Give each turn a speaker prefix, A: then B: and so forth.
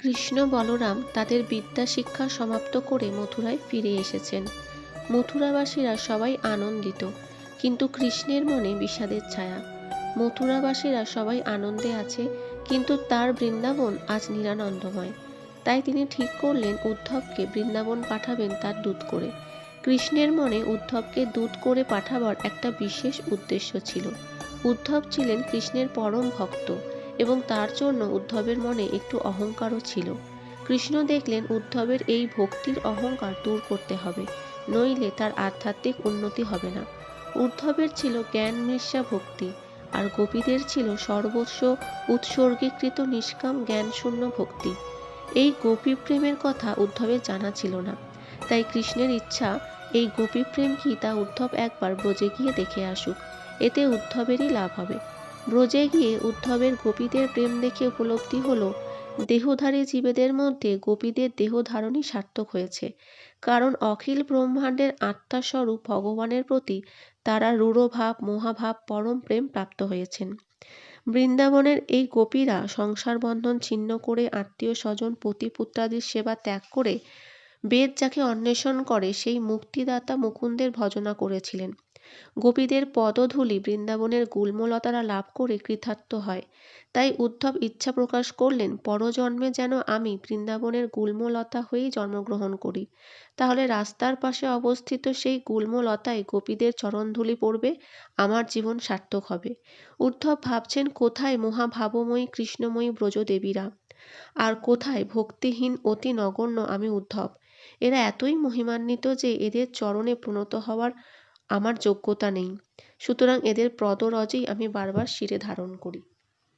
A: কৃষ্ণ বলরাম তাদের বিদ্যা শিক্ষা সমাপ্ত করে মথুরায় ফিরে এসেছেন। মথুরাবাসীরা সবাই আনন্দিত, কিন্তু কৃষ্ণের মনে বিষাদের ছায়া। মথুরাবাসীরা সবাই আনন্দে আছে, কিন্তু তার বৃন্দাবন আজ নিরানন্দময়। তাই তিনি ঠিক করলেন উদ্ধবকে বৃন্দাবন পাঠাবেন তার দূত করে। কৃষ্ণের মনে উদ্ধবকে দূত করে পাঠাবার একটা বিশেষ উদ্দেশ্য ছিল। উদ্ধব ছিলেন কৃষ্ণের পরম ভক্ত এবং তার জন্য উদ্ধবের মনে একটু অহংকারও ছিল। কৃষ্ণ দেখলেন উদ্ধবের এই ভক্তির অহংকার দূর করতে হবে, নইলে তার আধ্যাত্মিক উন্নতি হবে না। উদ্ধবের ছিল জ্ঞান মৃষা ভক্তি, আর গোপীদের ছিল সর্বস্ব উৎসর্গীকৃত নিষ্কাম জ্ঞান শূন্য ভক্তি। এই গোপী প্রেমের কথা উদ্ধবের জানা ছিল না। তাই কৃষ্ণের ইচ্ছা এই গোপী প্রেম কি তা উদ্ধব একবার ব্রজে গিয়ে দেখে আসুক, এতে উদ্ধবেরই লাভ হবে। ব্রজে গিয়ে উদ্ধবের গোপীদের প্রেম দেখে উপলব্ধি হলো দেহধারী জীবেদের মধ্যে গোপীদের দেহ ধারণই সার্থক হয়েছে, কারণ অখিল ব্রহ্মাণ্ডের আত্মাস্বরূপ ভগবানের প্রতি তারা রূঢ়ভাব মোহাভাব পরম প্রেম প্রাপ্ত হয়েছেন। বৃন্দাবনের এই গোপীরা সংসার বন্ধন ছিন্ন করে আত্মীয় স্বজন পতি পুত্রাদির সেবা ত্যাগ করে বেদ যাকে অন্বেষণ করে সেই মুক্তিদাতা মুকুন্দের ভজনা করেছিলেন। গোপীদের পদধূলি বৃন্দাবনের গুল্মলতারা লাভ করে কৃতার্থ হয়। তাই উদ্ধব ইচ্ছা প্রকাশ করলেন পরজন্মে যেন আমি বৃন্দাবনের গুল্মলতা হয়েই জন্মগ্রহণ করি, তাহলে রাস্তার পাশে অবস্থিত সেই গুল্মলতায় গোপীদের চরণধূলি পড়বে, আমার জীবন সার্থক হবে। উদ্ধব ভাবছেন কোথায় মহাভাবময়ী কৃষ্ণময়ী ব্রজদেবীরা, আর কোথায় ভক্তিহীন অতি নগণ্য আমি উদ্ধব। এরা এতই মহিমান্বিত যে এদের চরণে প্রণত হওয়ার আমার যোগ্যতা নেই, সুতরাং এদের পদরজেই আমি বারবার শিরে ধারণ করি।